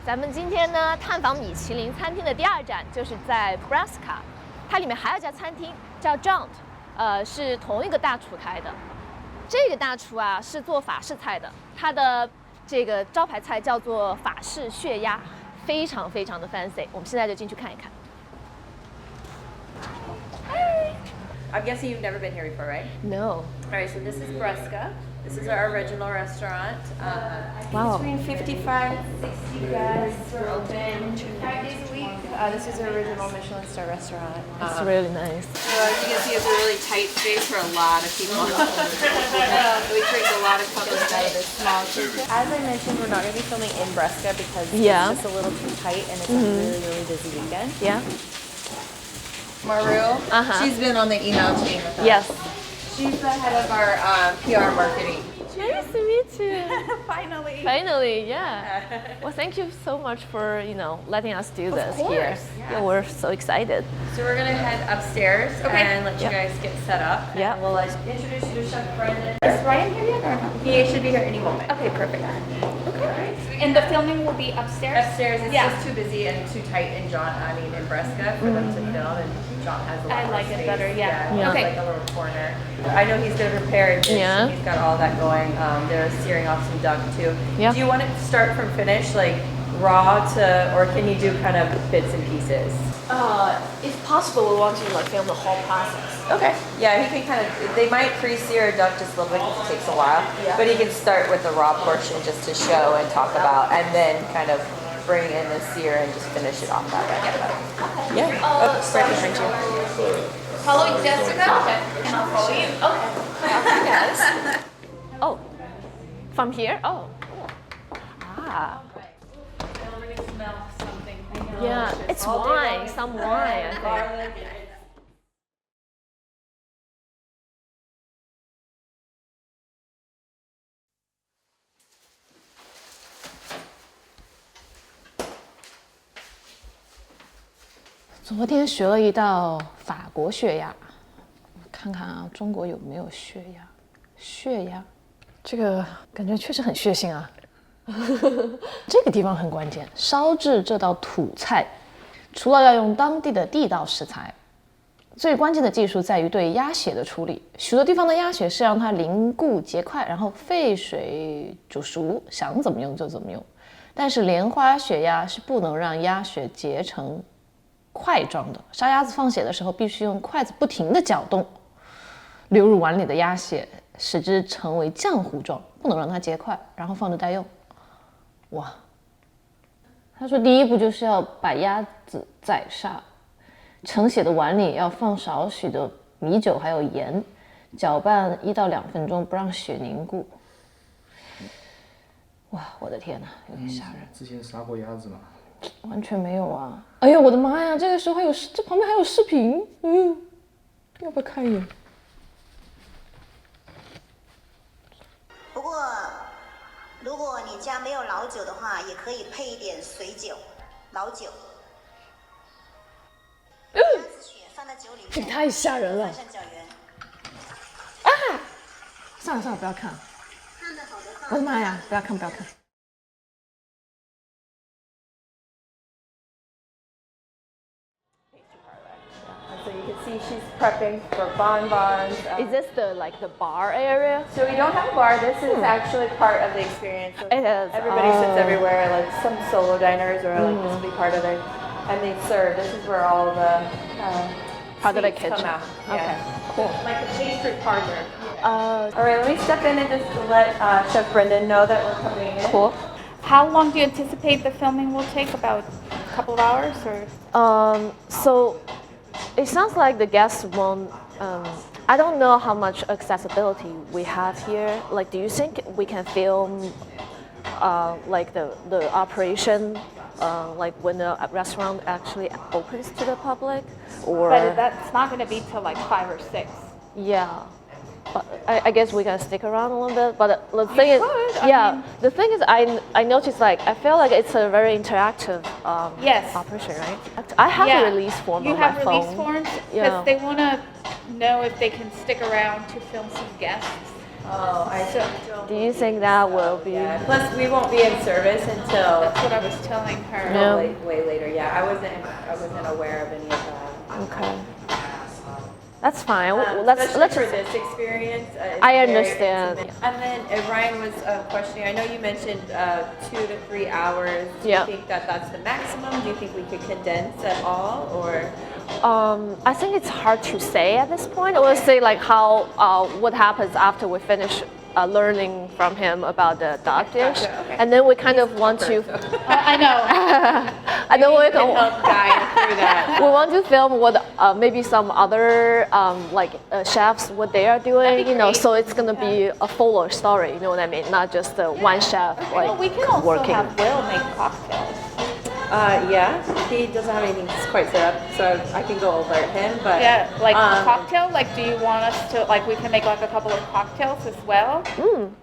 咱们今天呢探访米其林餐厅的第2站就是在 Nebraska， 它里面还有一家餐厅叫 John， 是同一个大厨开的。这个大厨啊是做法式菜的，他的这个招牌菜叫做法式血鸭，非常非常的 fancy。我们现在就进去看一看。I'm guessing you've never been here before, right? No. All right, so this is Nebraska. This is our original restaurant. Wow. Between 55 and 60 guests. We're open 5 days a week. This is our original Michelin star restaurant. It's really nice. So as you can see, it's a really tight space for a lot of people. We create a lot of couples out of this small kitchen. As I mentioned, we're not going to be filming in Nebraska because it's just a little too tight and it's a really, really busy weekend. Yeah. Maru, she's been on the email chain with us. Yes. She's the head of our PR marketing. Nice to meet you. Finally. Finally, yeah. Well, thank you so much for letting us do this here. Yeah, we're so excited. So we're gonna head upstairs and let you guys get set up. Yeah. And we'll introduce you to Chef Brendan. Is Ryan here yet? Or he should be here any moment. Okay, perfect. Okay. And the filming will be upstairs? Upstairs, it's just too busy and too tight in Nebraska for them to film, and John has a lot I like more it space. better, yeah. Yeah, Okay. like a little corner. I know he's gonna prepare a dish. Yeah. He's got all that going. They're searing off some duck too. Yeah. Do you want it to start from finish, like raw or can you do kind of bits and pieces? If possible, we want to film the whole process. Okay. Yeah, he can kind of, they might pre-sear a duck just a little bit because it takes a while, but he can start with the raw portion just to show and talk about, and then kind of bring in the sear and just finish it off that way. Yeah. Right behind you. Follow Jessica, and I'll follow you. Okay, guys. Oh, from here? Oh, cool. Ah. I smell something. Yeah, it's wine, some wine, I think.昨天学了一道法国血鸭，看看啊，中国有没有血鸭？血鸭，这个感觉确实很血腥啊。这个地方很关键，烧制这道土菜，除了要用当地的地道食材，最关键的技术在于对鸭血的处理。许多地方的鸭血是让它凝固结块，然后沸水煮熟，想怎么用就怎么用。但是莲花血鸭是不能让鸭血结成块状的，杀鸭子放血的时候必须用筷子不停地搅动，流入碗里的鸭血，使之成为浆糊状，不能让它结块，然后放着待用。哇，他说第一步就是要把鸭子宰杀，盛血的碗里要放少许的米酒还有盐，搅拌1到2分钟，不让血凝固。哇，我的天哪，有点吓人。之前杀过鸭子吗？完全没有啊！哎呦，我的妈呀！这个时候这旁边还有视频，要不要看一眼？不过，如果你家没有老酒的话，也可以配一点水酒、老酒。鸭子血放在酒里面，这个太吓人了！放上搅匀。啊！算了算了，不要看。我的妈呀！不要看不要看。So you can see she's prepping for bonbons. Is this the bar area? So we don't have a bar. This is actually part of the experience. It is. Everybody sits everywhere, like some solo diners or like this will be part of it. And they serve. This is where all the part of the sweets kitchen. come out. Okay, Yeah. cool. Like a pastry parlor. All right, let me step in and just let Chef Brendan know that we're coming in. Cool. How long do you anticipate the filming will take? About a couple of hours or? So it sounds like the guests won't. I don't know how much accessibility we have here. Like, do you think we can film like the operation, like when the restaurant actually opens to the public, or? But that's not going to be till like 5 or 6. Yeah. But I guess we can stick around a little bit. But the thing is, the thing is, I noticed I feel like it's a very interactive Yes. operation, right? I have a release form You on my have phone. release forms because Yeah. they want to know if they can stick around to film some guests. Oh, I don't. Do you think that will be? Yeah. Plus, we won't be in service until That's what I was telling her. Yeah. way later. Yeah, I wasn't aware of any of that. Okay. That's fine. Especially let's for this experience. It's I very understand. intimate. And then Ryan was questioning. I know you mentioned 2 to 3 hours. Do Yeah. you think that that's the maximum? Do you think we could condense at all, or? I think it's hard to say at this point. I will say like how what happens after we finish learning from him about the duck dish, Gotcha, okay. and then we kind of want to. I know. and then we You can can. help guide through that. We want to film what maybe some other chefs what they are doing, you know. great. So it's gonna be a fuller story, you know what I mean? Not just one chef like Well, we can also working. have Will make cocktails. Yeah, he doesn't have anything quite set up, so I can go alert him. But Yeah, like um, cocktail. Like, do you want us to like we can make like a couple of cocktails as well?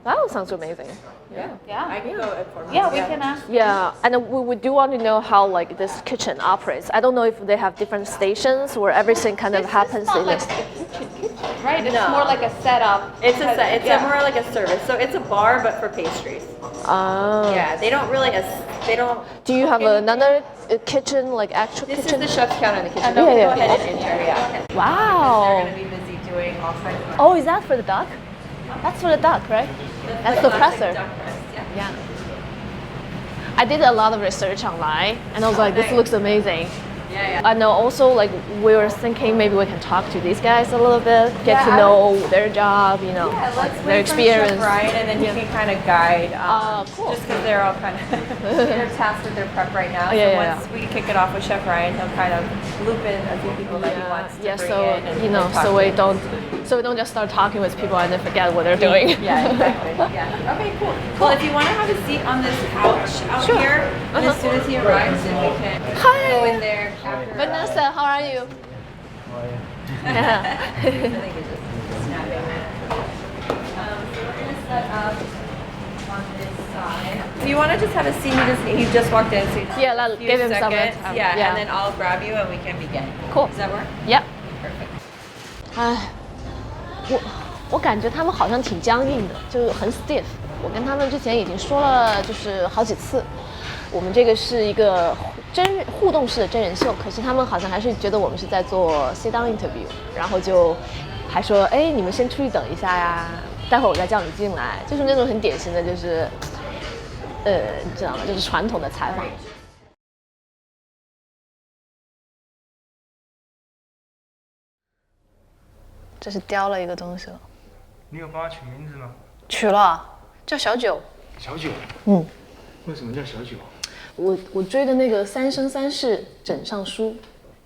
That sounds amazing. Yeah. I can go inform him. Yeah, we can ask. Yeah, and we do want to know how like this kitchen operates. I don't know if they have different stations where everything kind of happens It's not in like this. a kitchen, right? It's No. more like a setup. It's a set. It's Yeah. more like a service. So it's a bar, but for pastries. Oh. Yeah, they don't really. They don't. Do you have cook anything. another kitchen, like actual This kitchen? is the chef's counter in the kitchen. Yeah, You yeah. Go ahead and enter. Yeah. Wow. They're going to be busy doing all kinds of. Oh, is that for the duck? That's for the duck, right? That's the presser. Duck press, yeah. Yeah. I did a lot of research online, and I was like, this nice. looks amazing. Yeah, yeah. I know also like we were thinking maybe we can talk to these guys a little bit, get to Yeah, know their job, you know, Yeah, let's their wait for Chef experience. Ryan, and then he can kind of guide. Cool. Just because they're all kind of they're tasked with their prep right now. So Yeah, yeah, once we kick it off with Chef Ryan, he'll kind of loop in a few people that he wants to Yeah, bring so in. And, you know, and talk so to. we don't just start talking with people and then forget what they're doing. Yeah, exactly. Yeah. Okay, cool. Well, if you want to have a seat on this couch out Sure. here, and as soon as he arrives, then we can Hi. go in there after. Vanessa, how are you? I think it's just snapping. So we're gonna set up on this side. If you want to just have a seat, he just walked in, so just Yeah, a few give him some seconds. time. Yeah, Yeah. and then I'll grab you and we can begin. Cool. Does that work? Yep. Perfect. 唉，我感觉他们好像挺僵硬的，就是很 stiff。我跟他们之前已经说了，就是好几次，我们这个是一个互动式的真人秀，可是他们好像还是觉得我们是在做 sit down interview，然后就还说，哎，你们先出去等一下呀，待会儿我再叫你进来，就是那种很典型的，就是你知道吗？就是传统的采访。这是叼了一个东西了。你有帮他取名字吗？取了，叫小九。小九。为什么叫小九？我追的那个《三生三世枕上书》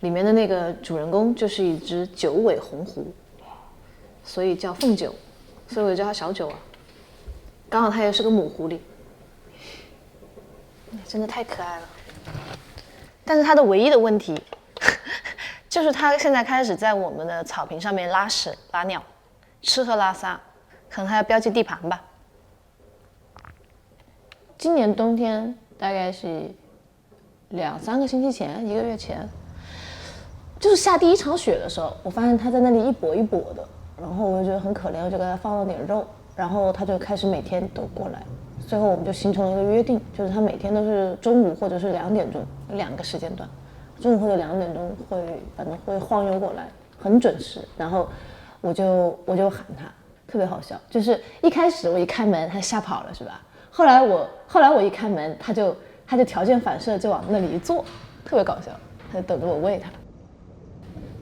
里面的那个主人公就是一只九尾红狐，所以叫凤九，所以我就叫它小九啊。刚好它也是个母狐狸，真的太可爱了。但是它的唯一的问题，就是它现在开始在我们的草坪上面拉屎拉尿，吃喝拉撒，可能它要标记地盘吧。今年冬天大概是2-3个星期前，1个月前，就是下第一场雪的时候，我发现它在那里一跛一跛的，然后我就觉得很可怜，我就给它放了点肉，然后它就开始每天都过来。最后我们就形成了一个约定，就是它每天都是中午或者是2点钟，有2个时间段，中午或者2点钟反正会晃悠过来，很准时。然后我就喊它，特别好笑，就是一开始我一开门它吓跑了是吧？后来我一开门，它就条件反射就往那里一坐，特别搞笑，它就等着我喂它。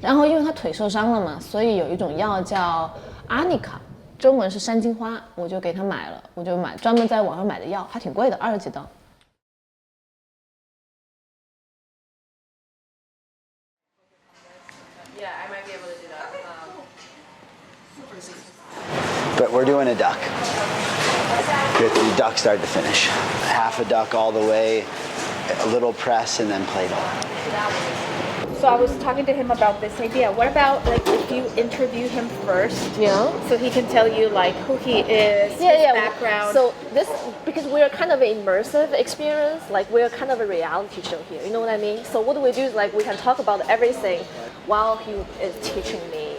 然后因为它腿受伤了嘛，所以有一种药叫阿尼卡，中文是山金花，我就给它买了，我就专门在网上买的药，还挺贵的，20几刀。Yeah, I might be able to do that. But we're doing a duck. We have to do duck start to finish. Half a duck all the way, a little press, and then Play-Doh. So I was talking to him about this idea. What about like if you interview him first? Yeah. So he can tell you like who he is, his background. So this, because we're kind of an immersive experience, like we're kind of a reality show here, you know what I mean? So what we do is like we can talk about everything while he is teaching me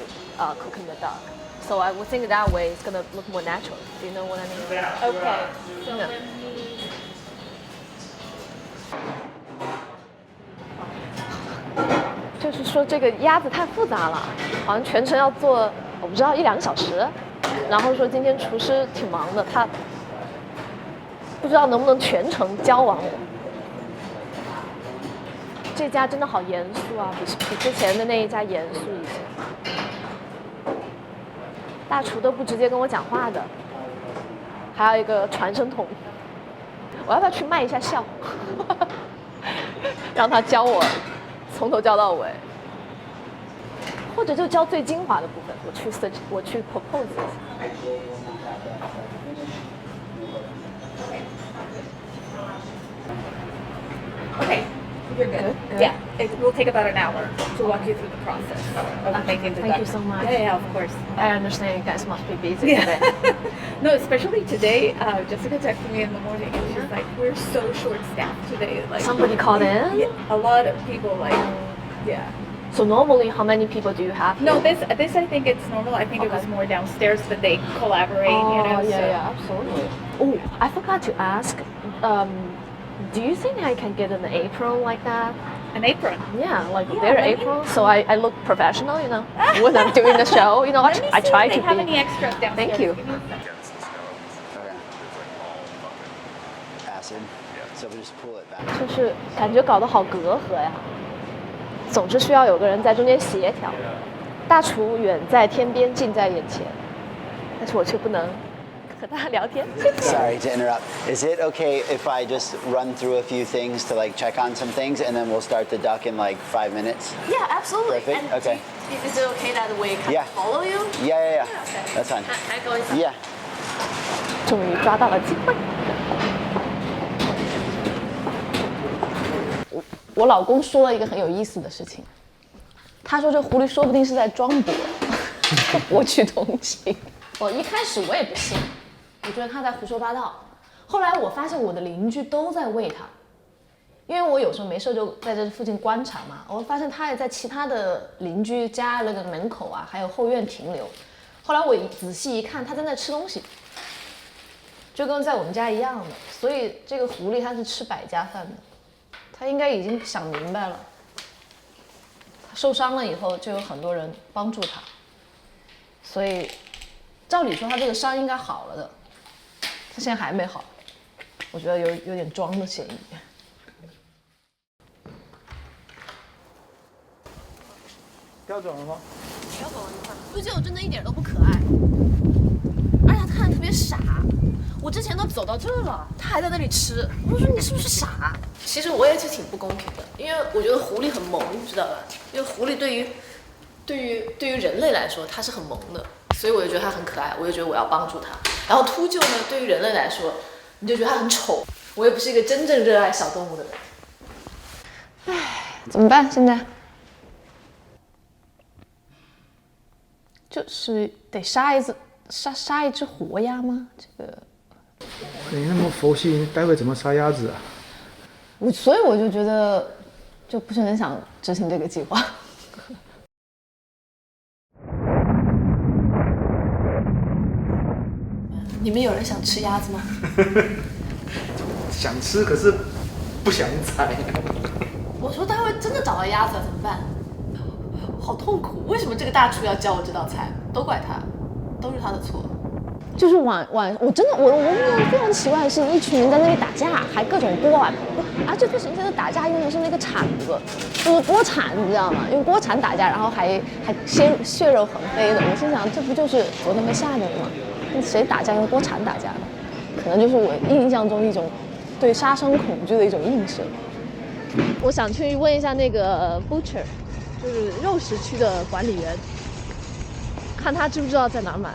cooking the duck. So I would think that way it's gonna look more natural. Do you know what I mean? Okay. So Yeah. let me 就是说这个鸭子太复杂了，好像全程要做，我不知道1-2个小时。然后说今天厨师挺忙的，他不知道能不能全程教完我。这家真的好严肃啊，比之前的那一家严肃一些。大厨都不直接跟我讲话的，还有一个传声筒。我要不要去卖一下笑？让他教我从头教到尾，或者就教最精华的部分，我去 propose 一下。Okay, you're good. Yeah, it will take about an hour to walk you through the process of making the Thank duck. you so much. Yeah, of course. I understand you guys must be busy Yeah. today. No, especially today. Jessica texted me in the morning and she's like, "We're so short-staffed today. Like Somebody called in? Yeah, a lot of people. Like, yeah. So normally, how many people do you have? No, this I think it's normal. I think it was more downstairs, but they collaborate. You know. Yeah, so. yeah, absolutely. Oh, I forgot to ask. Do you think I can get an apron like that? An apron. Yeah, like Yeah, their let me- apron, so I look professional, you know, when I'm doing the show. You know, Let me I see try if they to have any be. extras downstairs. Thank you. Give me a sec. Okay. Acid. So we just pull it back. 就是感觉搞得好隔阂呀。总之需要有个人在中间协调。大厨远在天边，近在眼前，但是我却不能和他聊天。 Sorry to interrupt. Is it okay if I just run through a few things to like check on some things and then we'll start the duck in like 5 minutes? Yeah, absolutely. Perfect, And okay. Is it okay that we can Yeah. follow you? Yeah. That's fine. Can I go inside? Yeah. 终于抓到了机会。我老公说了一个很有意思的事情，他说这狐狸说不定是在装博，博取同情。我一开始我也不信，我觉得他在胡说八道。后来我发现我的邻居都在喂他，因为我有时候没事就在这附近观察嘛，我发现他也在其他的邻居家那个门口啊，还有后院停留。后来我仔细一看，他正在吃东西。就跟在我们家一样的，所以这个狐狸它是吃百家饭的，它应该已经想明白了。它受伤了以后，就有很多人帮助它，所以照理说它这个伤应该好了的，它现在还没好，我觉得有点装的嫌疑。标准了吗？不觉得我真的一点都不可爱，而且他看着特别傻。我之前都走到这儿了，他还在那里吃。我说你是不是傻？其实我也是挺不公平的，因为我觉得狐狸很萌，知道吧？因为狐狸对于人类来说，它是很萌的，所以我就觉得它很可爱，我就觉得我要帮助它。然后秃鹫呢，对于人类来说，你就觉得它很丑。我也不是一个真正热爱小动物的人。唉，怎么办？现在就是得杀一只活鸭吗？这个。你那么佛系，待会怎么杀鸭子啊？所以我就觉得就不是很想执行这个计划。你们有人想吃鸭子吗？想吃，可是不想宰。我说待会真的找到鸭子了怎么办？好痛苦！为什么这个大厨要教我这道菜？都怪他，都是他的错。就是我真的我非常奇怪的是，一群人在那里打架，还各种锅碗瓢盆，而且最神奇的打架用的是那个铲子，就是锅铲，你知道吗？用锅铲打架，然后还血肉横飞的。我心想，这不就是昨天被吓着了吗？谁打架用锅铲打架的？可能就是我印象中一种对杀生恐惧的一种映射。我想去问一下那个 butcher， 就是肉食区的管理员，看他知不知道在哪买。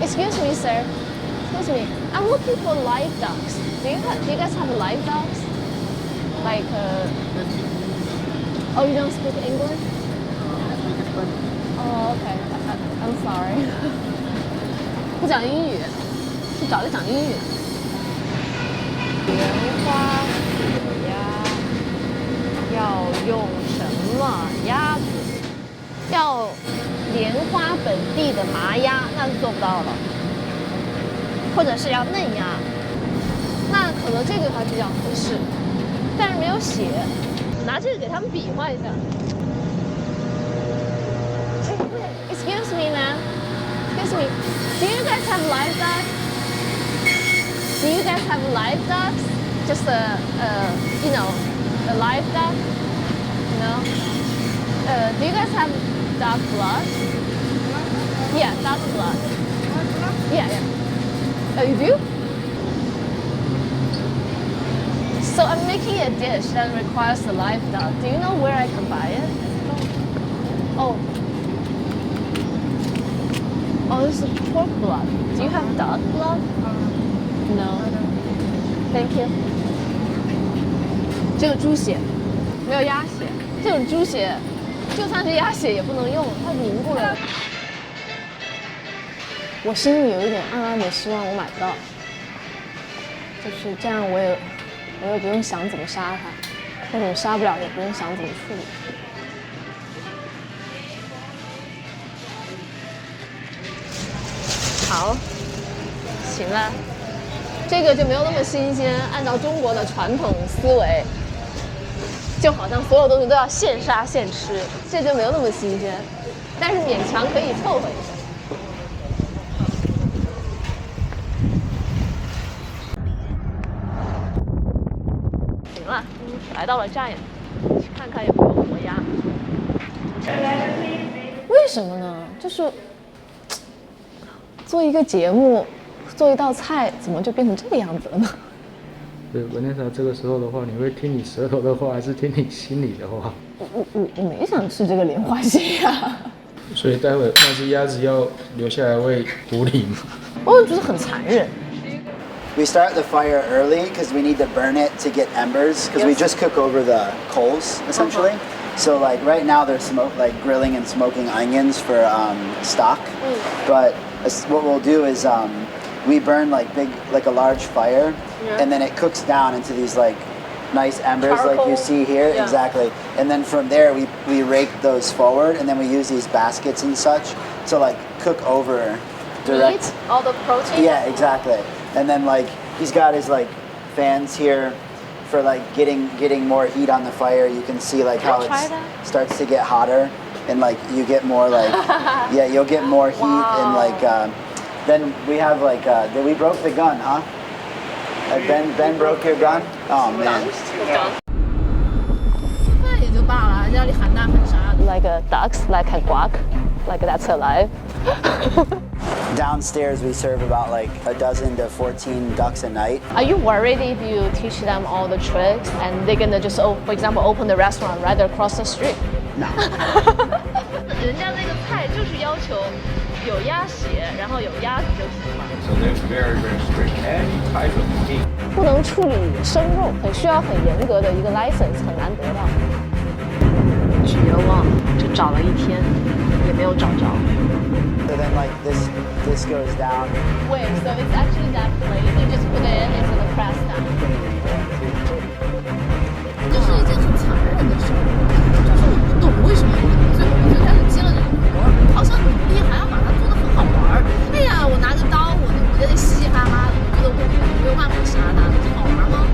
Excuse me, sir. Excuse me. I'm looking for live dogs. Do you guys have live dogs? Like, oh, you don't speak English? Oh, okay. I'm sorry. 不讲英语，去找个讲英语。莲花火鸭要用什么么鸭子，要莲花本地的麻鸭，那是做不到了。或者是要嫩鸭，那可能这个还比较合适，但是没有写。拿这个给他们比划一下。Excuse me, man. Excuse me. Do you guys have live ducks? Do you guys have live ducks? Just a live duck? No. Do you guys have duck blood? Yeah, duck blood. Yeah, yeah. Oh, you do? So I'm making a dish that requires a live duck. Do you know where I can buy it? Oh. Oh, this is pork blood. Do you have duck blood? No. Thank you. 这个猪血，没有鸭血。这种猪血，就算是鸭血也不能用，它凝固了。我心里有一点暗暗的希望我买不到，就是这样，我也不用想怎么杀它，或者杀不了也不用想怎么处理。好，行了，这个就没有那么新鲜。按照中国的传统思维，就好像所有东西都要现杀现吃，这就没有那么新鲜，但是勉强可以凑合一下。行了，来到了站，去看看有没有活鸭。为什么呢？就是做一个节目，做一道菜，怎么就变成这个样子了呢？对，文内莎，这个时候的话，你会听你舌头的话，还是听你心里的话？我没想吃这个莲花蟹呀。所以待会那只鸭子要留下来喂狐狸嘛？我觉得很残忍。We start the fire early because we need to burn it to get embers because we just cook over the coals essentially. So like right now they're grilling and smoking onions for stock. But what we'll do is we burn like a large fire, and then it cooks down into these like nice embers like you see here. Yeah. Exactly. And then from there we rake those forward, and then we use these baskets and such to like cook over direct. Meat, all the protein. Yeah, exactly. And then like he's got his like fans here for like getting more heat on the fire. You can see like how it starts to get hotter, and like you get more like yeah, you'll get more heat. Wow. And like then we have like we broke the gun, huh? Ben broke your gun. Oh man. 那也就罢了，家里喊大喊啥 Like a ducks, like a guac, like that's alive. Downstairs we serve about like a dozen to 14 ducks a night. Are you worried if you teach them all the tricks and they're gonna just, for example, open the restaurant right across the street? No. 人家那个菜就是要求有鸭血，然后有鸭子就行了。So they're very, very strict. Any type of meat. 不能处理生肉，需要很严格的一个 license， 很难得到。绝望，就找了一天，也没有找着。So then like this goes down. Wait, so it's actually that plate. You just put it in into the press down. 这是一件很残忍的事，就是我不懂为什么最开始接了这个活儿，好像努力还要把它做得很好玩儿。哎呀，我拿着刀，我就得嘻嘻哈哈的，我觉得我没有办法杀它，这好玩吗？